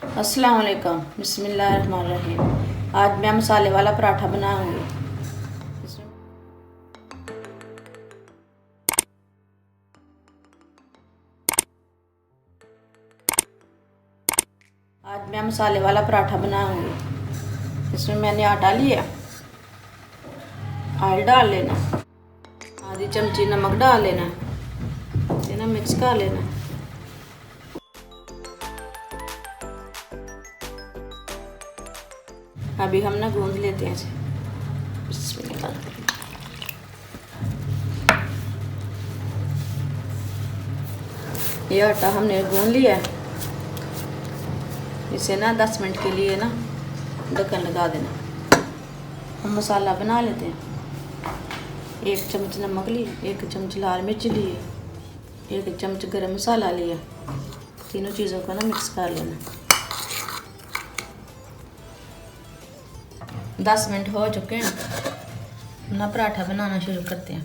अस्सलाम वालेकुम, बिस्मिल्लाहिर्रहमानिर्रहीम। आज मैं मसाले वाला पराठा बनाऊंगी। आज मैं मसाले वाला पराठा बनाऊंगी। इसमें मैंने आटा लिया, ऑयल डाल लेना, आधी चमची नमक डाल लेना, इसे मिक्स कर लेना। अभी हम गूंद लेते हैं इसे। बिस्मिल्लाह। ये आटा हमने गूंद लिया है। इसे 10 मिनट के लिए ढक्कन लगा देना। हम मसाला बना लेते हैं। 1 चम्मच नमक लिए, 1 चम्मच लाल मिर्च लिए, 1 चम्मच गरम मसाला लिया। तीनों चीज़ों को मिक्स कर लेना। 10 मिनट हो चुके हैं, पराठा बनाना शुरू करते हैं।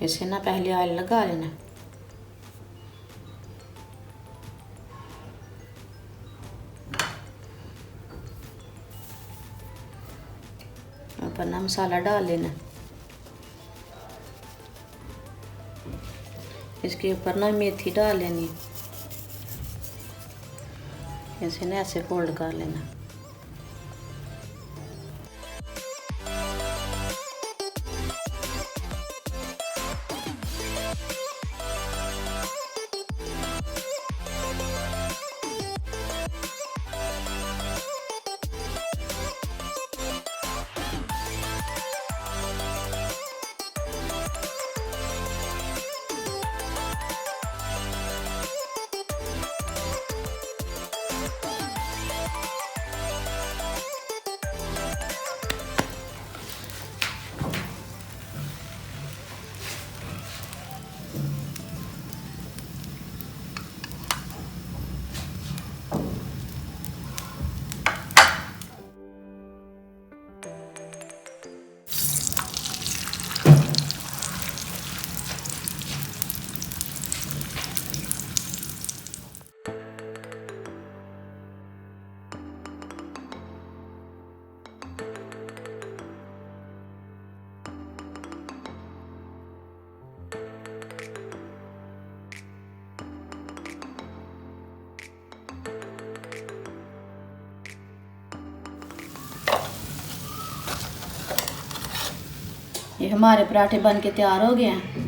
इसे पहले ऑयल लगा लेना। ऊपर मसाला डाल लेना। इसके ऊपर मेथी डाल लेनी। इसे ऐसे फोल्ड कर लेना। ये हमारे पराठे बन के तैयार हो गए हैं।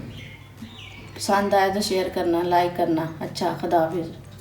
पसंद आया तो शेयर करना, लाइक करना। अच्छा, खुदा हाफिज़।